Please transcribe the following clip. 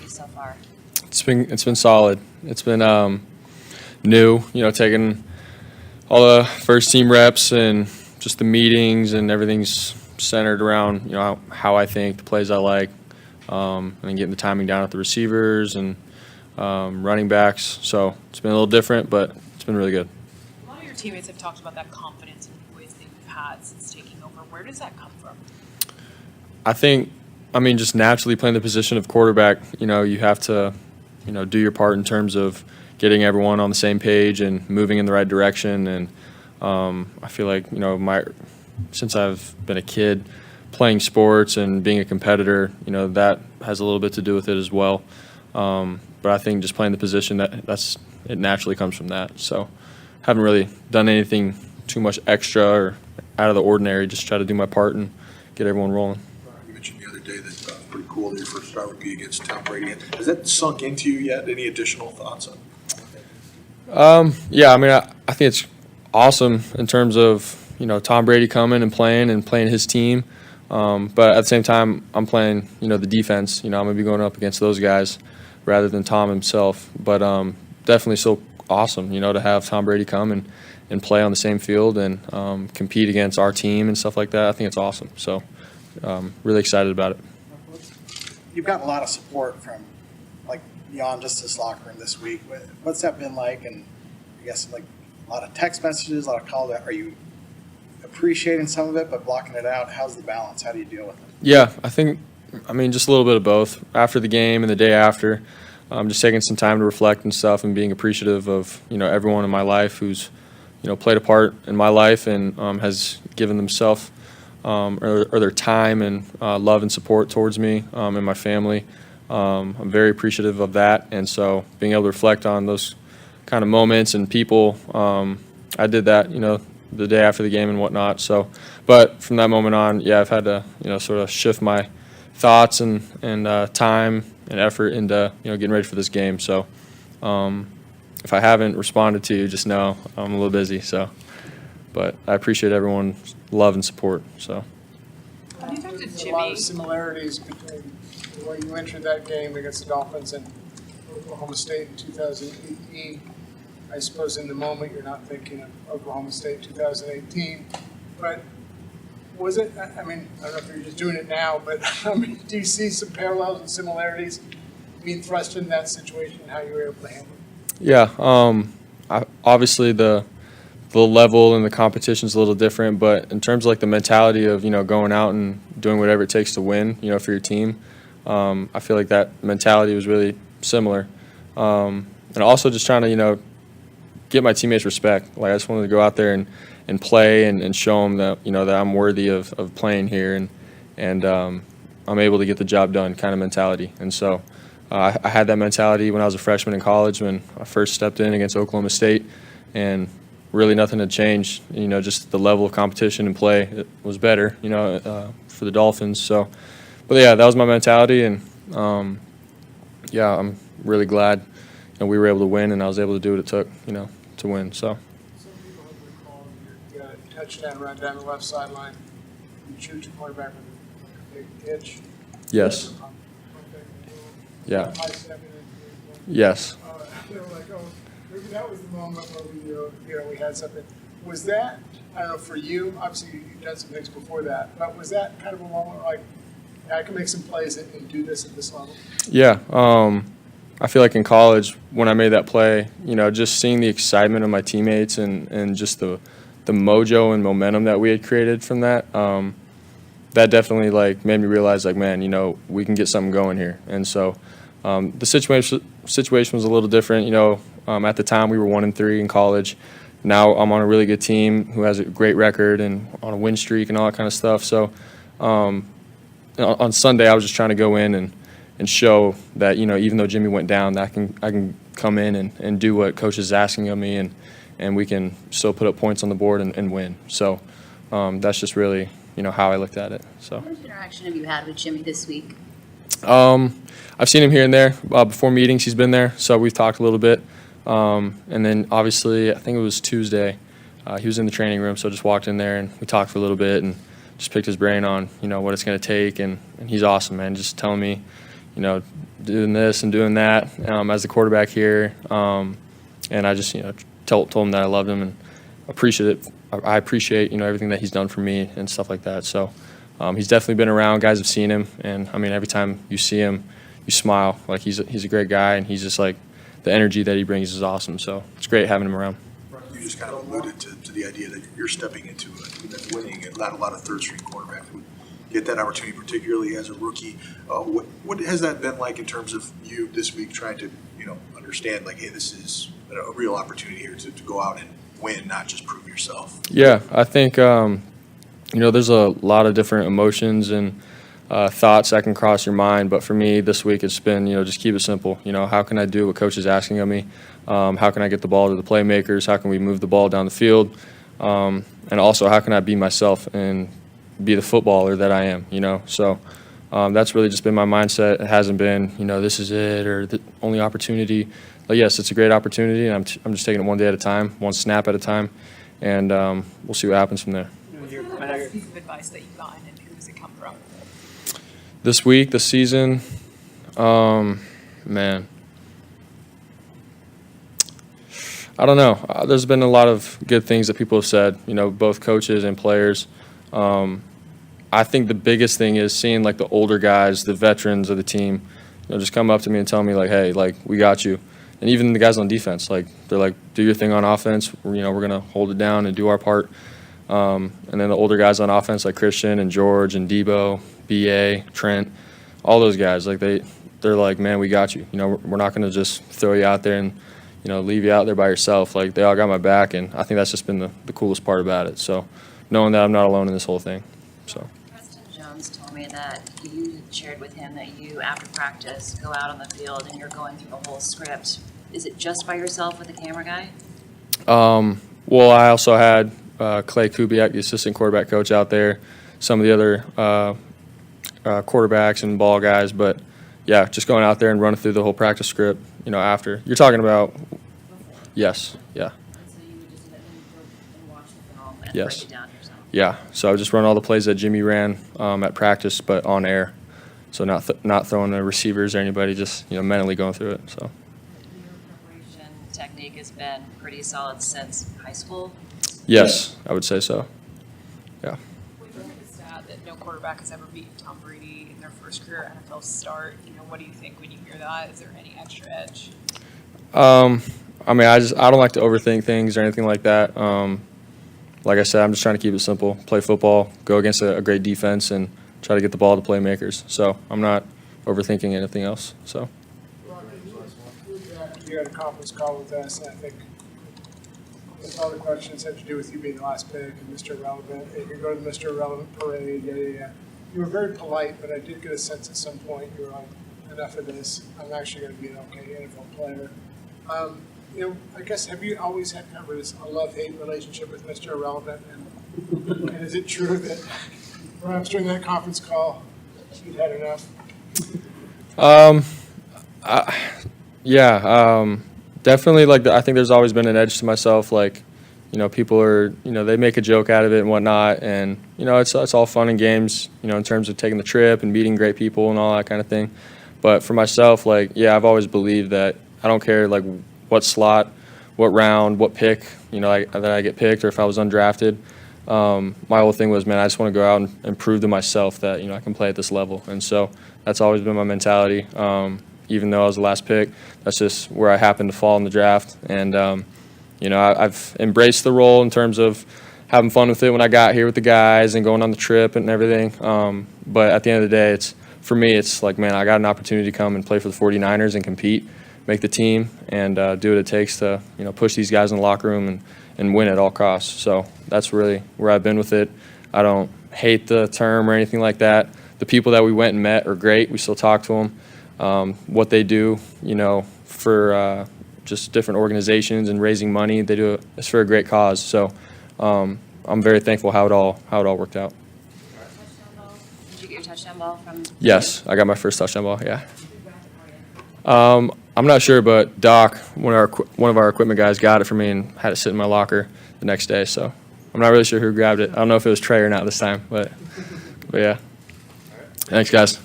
so far? It's been solid. It's been new, taking all the first team reps and just the meetings and everything's centered around how I think, the plays I like, and then getting the timing down with the receivers and running backs. So it's been a little different, but it's been really good. A lot of your teammates have talked about that confidence and poise that you've had since taking over. Where does that come from? I think, just naturally playing the position of quarterback, you have to, do your part in terms of getting everyone on the same page and moving in the right direction. And I feel like, since I've been a kid playing sports and being a competitor, that has a little bit to do with it as well. But I think just playing the position, it naturally comes from that. So haven't really done anything too much extra or out of the ordinary, just try to do my part and get everyone rolling. You mentioned the other day that it's pretty cool that your first start would be against Tom Brady. Has that sunk into you yet? Any additional thoughts on it? Yeah, I think it's awesome in terms of, Tom Brady coming and playing his team. But at the same time, I'm playing, the defense. I'm going to be going up against those guys rather than Tom himself. But definitely so awesome, to have Tom Brady come and play on the same field and compete against our team and stuff like that. I think it's awesome. So really excited about it. You've gotten a lot of support from, beyond just this locker room this week. What's that been like? And I guess, a lot of text messages, a lot of calls. Are you appreciating some of it but blocking it out? How's the balance? How do you deal with it? Yeah, I think, just a little bit of both. After the game and the day after, just taking some time to reflect and stuff and being appreciative of, everyone in my life who's, played a part in my life and has given themselves or their time and love and support towards me and my family. I'm very appreciative of that. And so being able to reflect on those kind of moments and people, I did that, the day after the game and whatnot. So, but from that moment on, yeah, I've had to, sort of shift my thoughts and time and effort into, getting ready for this game. So, if I haven't responded to you, just know I'm a little busy. So, but I appreciate everyone's love and support. So, Have you talked to There's a lot Jimmy? of similarities between the way you entered that game against the Dolphins and Oklahoma State in 2018. I suppose in the moment you're not thinking of Oklahoma State 2018, but was it, I don't know if you're just doing it now, but do you see some parallels and similarities being thrust in that situation and how you were able to handle it? Yeah, obviously the level and the competition is a little different, but in terms of the mentality of, going out and doing whatever it takes to win, for your team, I feel like that mentality was really similar. And also just trying to, get my teammates respect. I just wanted to go out there and play and show them that, that I'm worthy of playing here and I'm able to get the job done kind of mentality. And so I had that mentality when I was a freshman in college when I first stepped in against Oklahoma State, and really nothing had changed. Just the level of competition and play it was better, for the Dolphins. So, but yeah, that was my mentality, and yeah, I'm really glad we were able to win, and I was able to do what it took, to win. So. Some people have recalled you got a touchdown run down the left sideline. You shoot your quarterback with a big pitch. Yes. Yeah. Yes. They were like, oh, maybe that was the moment where we had something. Was that, I don't know, for you, obviously you've done some things before that, but was that kind of a moment where I can make some plays and do this at this level? Yeah. I feel like in college, when I made that play, just seeing the excitement of my teammates and just the mojo and momentum that we had created from that, that definitely made me realize man, we can get something going here. And so the situation was a little different. At the time we were 1-3 in college. Now I'm on a really good team who has a great record and on a win streak and all that kind of stuff. So on Sunday I was just trying to go in and show that, even though Jimmy went down, that I can come in and do what Coach is asking of me, and we can still put up points on the board and win. So that's just really, how I looked at it. So. What interaction have you had with Jimmy this week? I've seen him here and there. Before meetings, he's been there, so we've talked a little bit. And then, obviously, I think it was Tuesday, he was in the training room, so I just walked in there and we talked for a little bit and just picked his brain on, what it's going to take. And he's awesome, man, just telling me, doing this and doing that as the quarterback here. And I just, told him that I loved him and I appreciate, everything that he's done for me and stuff like that. So he's definitely been around. Guys have seen him. And, every time you see him, you smile. Like, he's a great guy, and he's just, like, the energy that he brings is awesome. So it's great having him around. You just kind of alluded to the idea that you're stepping into winning, and not a lot of third-string quarterbacks would get that opportunity, particularly as a rookie. What has that been like in terms of you this week trying to, understand, like, hey, this is a real opportunity here to go out and win, not just prove yourself? Yeah, I think, there's a lot of different emotions and thoughts that can cross your mind. But for me this week, it's been, just keep it simple. How can I do what coach is asking of me? How can I get the ball to the playmakers? How can we move the ball down the field? And also, how can I be myself and be the footballer that I am, So that's really just been my mindset. It hasn't been, this is it or the only opportunity. But yes, it's a great opportunity, and I'm just taking it one day at a time, one snap at a time, and we'll see what happens from there. What's the best piece of advice that you've gotten, and who does it come from? This week, this season, man. I don't know. There's been a lot of good things that people have said, both coaches and players. I think the biggest thing is seeing, like, the older guys, the veterans of the team, just come up to me and tell me, like, hey, like, we got you. And even the guys on defense, like, they're like, do your thing on offense. We're going to hold it down and do our part. And then the older guys on offense, like Christian and George and Debo, B.A., Trent, all those guys, like, they're like, man, we got you. We're not going to just throw you out there and, leave you out there by yourself. Like, they all got my back, and I think that's just been the coolest part about it. So knowing that I'm not alone in this whole thing. So. Preston Jones told me that you shared with him that you, after practice, go out on the field and you're going through the whole script. Is it just by yourself with the camera guy? Well, I also had Clay Kubiak, the assistant quarterback coach, out there, some of the other quarterbacks and ball guys. But, yeah, just going out there and running through the whole practice script, after. You're talking about – yes, yeah. And so you would just and watch the film and Yes. break it down yourself? Yeah, so I just run all the plays that Jimmy ran at practice, but on air. So not throwing the receivers or anybody, just mentally going through it. So Your preparation technique has been pretty solid since high school. yes, I would say so. Yeah. When you heard the stat that no quarterback has ever beaten Tom Brady in their first career NFL start, what do you think when you hear that? Is there any extra edge? I don't like to overthink things or anything like that. Like I said, I'm just trying to keep it simple. Play football, go against a great defense, and try to get the ball to playmakers. So I'm not overthinking anything else. So. You had a conference call with us, and I think all the questions had to do with you being the last pick and Mr. Irrelevant. And you go to the Mr. Irrelevant parade, yeah. You were very polite, but I did get a sense at some point you were like, enough of this. I'm actually going to be an okay NFL player. I guess, have you always had kind of a love-hate relationship with Mr. Irrelevant? And is it true that perhaps during that conference call, you'd had enough? Definitely. Like, I think there's always been an edge to myself. Like, people are, they make a joke out of it and whatnot, and it's all fun and games, in terms of taking the trip and meeting great people and all that kind of thing. But for myself, like, I've always believed that I don't care, like, what slot, what round, what pick, that I get picked, or if I was undrafted. My whole thing was, man, I just want to go out and prove to myself that, I can play at this level. And so that's always been my mentality. Even though I was the last pick, that's just where I happened to fall in the draft. And, I've embraced the role in terms of having fun with it when I got here with the guys and going on the trip and everything. But at the end of the day, for me, it's like, man, I got an opportunity to come and play for the 49ers and compete, make the team, and do what it takes to, push these guys in the locker room and win at all costs. So that's really where I've been with it. I don't hate the term or anything like that. The people that we went and met are great. We still talk to them. What they do, for just different organizations and raising money, they do it's for a great cause. So I'm very thankful how it all worked out. Touchdown ball? Did you get your touchdown ball from? Yes, I got my first touchdown ball. Yeah. I'm not sure, but Doc, one of our equipment guys, got it for me and had it sit in my locker the next day. So I'm not really sure who grabbed it. I don't know if it was Trey or not this time, but yeah. Thanks, guys.